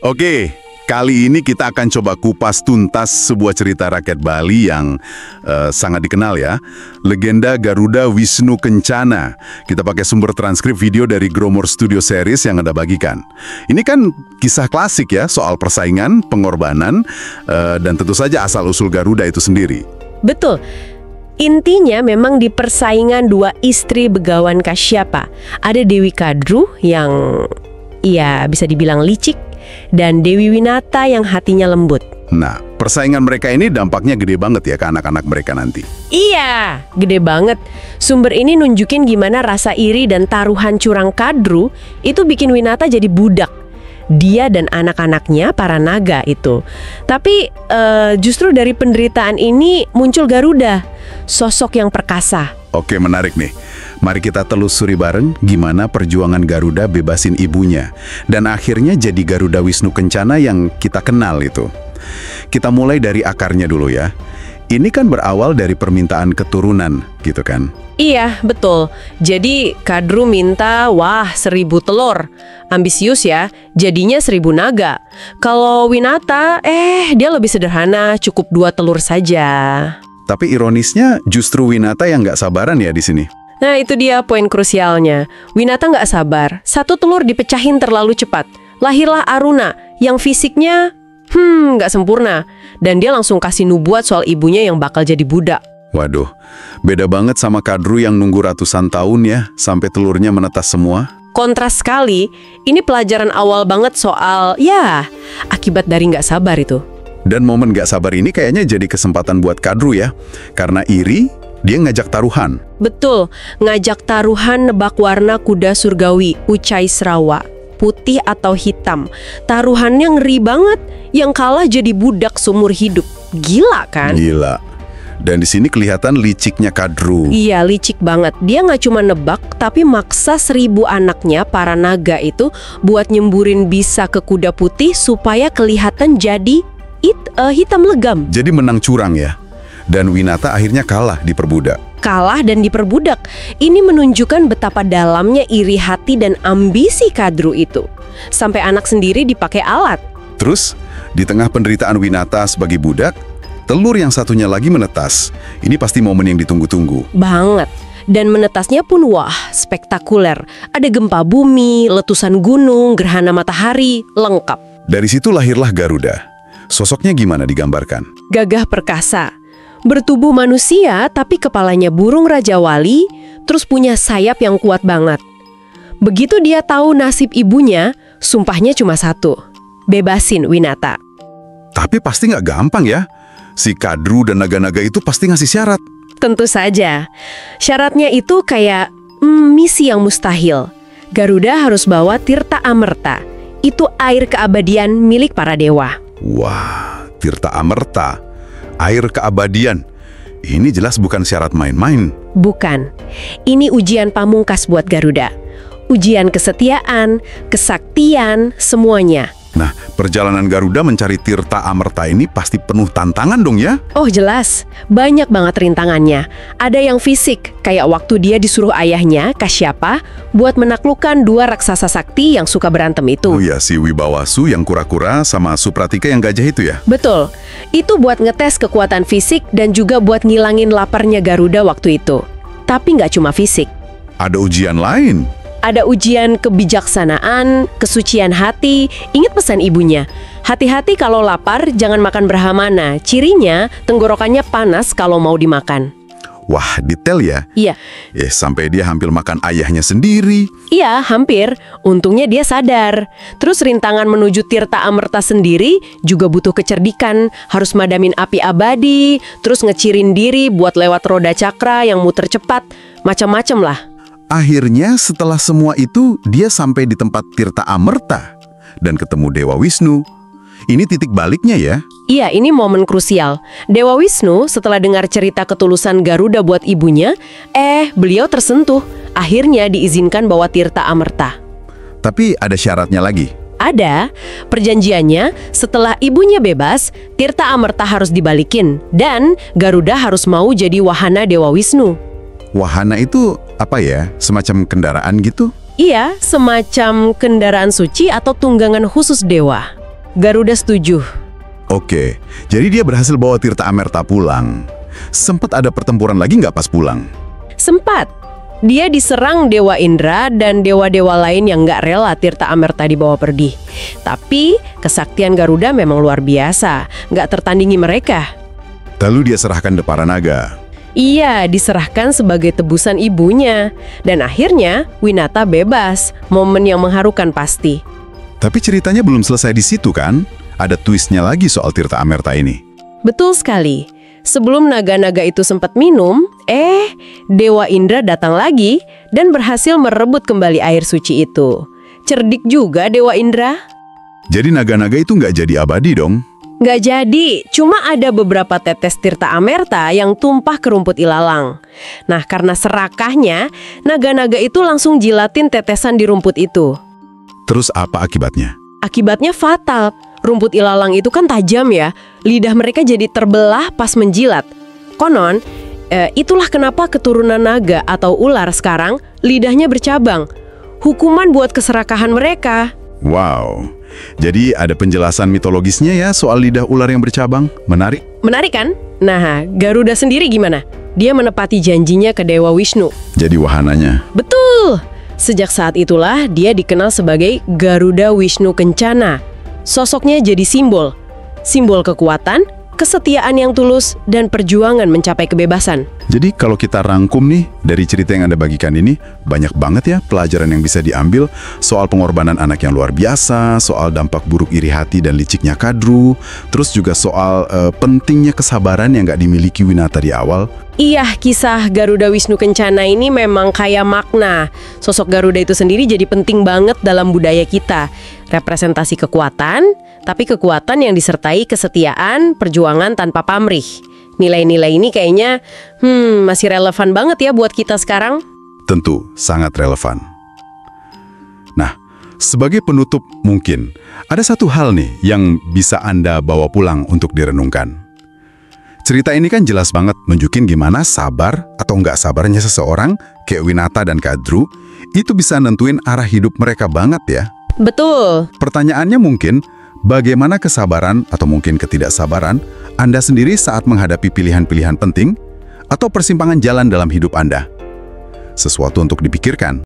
Oke, kali ini kita akan coba kupas tuntas sebuah cerita rakyat Bali yang sangat dikenal ya. Legenda Garuda Wisnu Kencana. Kita pakai sumber transkrip video dari Gromor Studio Series yang Anda bagikan. Ini kan kisah klasik ya, soal persaingan, pengorbanan, dan tentu saja asal-usul Garuda itu sendiri. Betul. Intinya memang di persaingan dua istri begawan Kasyapa. Ada Dewi Kadru yang ya bisa dibilang licik, dan Dewi Winata yang hatinya lembut. Nah, persaingan mereka ini dampaknya gede banget ya ke anak-anak mereka nanti. Iya, gede banget. Sumber ini nunjukin gimana rasa iri dan taruhan curang Kadru itu bikin Winata jadi budak. Dia dan anak-anaknya para naga itu. Tapi justru dari penderitaan ini muncul Garuda, sosok yang perkasa. Oke, menarik nih. Mari kita telusuri bareng gimana perjuangan Garuda bebasin ibunya. Dan akhirnya jadi Garuda Wisnu Kencana yang kita kenal itu. Kita mulai dari akarnya dulu ya. Ini kan berawal dari permintaan keturunan, gitu kan? Iya, betul. Jadi Kadru minta, 1.000 telur. Ambisius ya, jadinya 1.000 naga. Kalau Winata, dia lebih sederhana, cukup 2 telur saja. Tapi ironisnya justru Winata yang nggak sabaran ya di sini. Nah, itu dia poin krusialnya. Winata nggak sabar. 1 telur dipecahin terlalu cepat. Lahirlah Aruna, yang fisiknya, nggak sempurna. Dan dia langsung kasih nubuat soal ibunya yang bakal jadi budak. Waduh, beda banget sama Kadru yang nunggu ratusan tahun ya, sampai telurnya menetas semua. Kontras sekali, ini pelajaran awal banget soal, akibat dari nggak sabar itu. Dan momen nggak sabar ini kayaknya jadi kesempatan buat Kadru ya. Karena iri, dia ngajak taruhan. Betul, ngajak taruhan nebak warna kuda surgawi, Ucai Srawa, putih atau hitam. Taruhannya ngeri banget, yang kalah jadi budak seumur hidup. Gila kan? Gila. Dan di sini kelihatan liciknya Kadru. Iya, licik banget. Dia nggak cuma nebak, tapi maksa 1.000 anaknya, para naga itu, buat nyemburin bisa ke kuda putih supaya kelihatan jadi hitam legam. Jadi menang curang ya. Dan Winata akhirnya kalah diperbudak. Kalah dan diperbudak. Ini menunjukkan betapa dalamnya iri hati dan ambisi Kadru itu. Sampai anak sendiri dipakai alat. Terus, di tengah penderitaan Winata sebagai budak, telur yang satunya lagi menetas. Ini pasti momen yang ditunggu-tunggu. Banget. Dan menetasnya pun spektakuler. Ada gempa bumi, letusan gunung, gerhana matahari, lengkap. Dari situ lahirlah Garuda. Sosoknya gimana digambarkan? Gagah perkasa. Bertubuh manusia tapi kepalanya burung Raja Wali, terus punya sayap yang kuat banget. Begitu dia tahu nasib ibunya, sumpahnya cuma satu. Bebasin Winata. Tapi pasti nggak gampang ya. Si Kadru dan naga-naga itu pasti ngasih syarat. Tentu saja. Syaratnya itu kayak misi yang mustahil. Garuda harus bawa Tirta Amerta. Itu air keabadian milik para dewa. Wah, Tirta Amerta, air keabadian. Ini jelas bukan syarat main-main. Bukan. Ini ujian pamungkas buat Garuda. Ujian kesetiaan, kesaktian, semuanya. Nah, perjalanan Garuda mencari Tirta Amerta ini pasti penuh tantangan dong ya? Oh jelas, banyak banget rintangannya. Ada yang fisik, kayak waktu dia disuruh ayahnya, Kasyapa, buat menaklukkan 2 raksasa sakti yang suka berantem itu. Oh ya, si Wibawasu yang kura-kura sama Supratika yang gajah itu ya? Betul, itu buat ngetes kekuatan fisik dan juga buat ngilangin laparnya Garuda waktu itu. Tapi nggak cuma fisik. Ada ujian lain. Ada ujian kebijaksanaan, kesucian hati. Ingat pesan ibunya, hati-hati kalau lapar, jangan makan berhamana. Cirinya, tenggorokannya panas kalau mau dimakan. Wah, detail ya? Iya. Sampai dia hampir makan ayahnya sendiri. Iya, hampir. Untungnya dia sadar. Terus rintangan menuju Tirta Amerta sendiri juga butuh kecerdikan. Harus madamin api abadi, terus ngecirin diri buat lewat roda cakra yang muter cepat. Macam-macam lah. Akhirnya setelah semua itu, dia sampai di tempat Tirta Amerta dan ketemu Dewa Wisnu. Ini titik baliknya ya? Iya, ini momen krusial. Dewa Wisnu setelah dengar cerita ketulusan Garuda buat ibunya, beliau tersentuh. Akhirnya diizinkan bawa Tirta Amerta. Tapi ada syaratnya lagi. Ada. Perjanjiannya, setelah ibunya bebas, Tirta Amerta harus dibalikin. Dan Garuda harus mau jadi wahana Dewa Wisnu. Wahana itu apa ya? Semacam kendaraan gitu? Iya, semacam kendaraan suci atau tunggangan khusus dewa. Garuda setuju. Oke, jadi dia berhasil bawa Tirta Amerta pulang. Sempat ada pertempuran lagi nggak pas pulang? Sempat. Dia diserang Dewa Indra dan dewa-dewa lain yang nggak rela Tirta Amerta dibawa pergi. Tapi kesaktian Garuda memang luar biasa, nggak tertandingi mereka. Lalu dia serahkan ke para naga. Iya, diserahkan sebagai tebusan ibunya. Dan akhirnya Winata bebas. Momen yang mengharukan pasti. Tapi ceritanya belum selesai di situ kan? Ada twistnya lagi soal Tirta Amerta ini. Betul sekali. Sebelum naga-naga itu sempat minum, Dewa Indra datang lagi dan berhasil merebut kembali air suci itu. Cerdik juga Dewa Indra. Jadi naga-naga itu nggak jadi abadi dong? Nggak jadi, cuma ada beberapa tetes Tirta Amerta yang tumpah ke rumput ilalang. Nah, karena serakahnya, naga-naga itu langsung jilatin tetesan di rumput itu. Terus apa akibatnya? Akibatnya fatal. Rumput ilalang itu kan tajam ya, lidah mereka jadi terbelah pas menjilat. Konon, itulah kenapa keturunan naga atau ular sekarang lidahnya bercabang. Hukuman buat keserakahan mereka. Wow, jadi ada penjelasan mitologisnya ya soal lidah ular yang bercabang. Menarik. Menarik kan? Nah, Garuda sendiri gimana? Dia menepati janjinya ke Dewa Wisnu. Jadi wahananya. Betul! Sejak saat itulah dia dikenal sebagai Garuda Wisnu Kencana. Sosoknya jadi simbol kekuatan, kesetiaan yang tulus, dan perjuangan mencapai kebebasan. Jadi kalau kita rangkum nih, dari cerita yang Anda bagikan ini, banyak banget ya pelajaran yang bisa diambil soal pengorbanan anak yang luar biasa, soal dampak buruk iri hati dan liciknya Kadru, terus juga soal pentingnya kesabaran yang nggak dimiliki Winata di awal. Iya, kisah Garuda Wisnu Kencana ini memang kaya makna. Sosok Garuda itu sendiri jadi penting banget dalam budaya kita. Representasi kekuatan, tapi kekuatan yang disertai kesetiaan, perjuangan tanpa pamrih. Nilai-nilai ini kayaknya masih relevan banget ya buat kita sekarang. Tentu, sangat relevan. Nah, sebagai penutup mungkin, ada satu hal nih yang bisa Anda bawa pulang untuk direnungkan. Cerita ini kan jelas banget nunjukin gimana sabar atau nggak sabarnya seseorang, kayak Winata dan Kadru, itu bisa nentuin arah hidup mereka banget ya. Betul. Pertanyaannya mungkin, bagaimana kesabaran atau mungkin ketidaksabaran Anda sendiri saat menghadapi pilihan-pilihan penting atau persimpangan jalan dalam hidup Anda? Sesuatu untuk dipikirkan.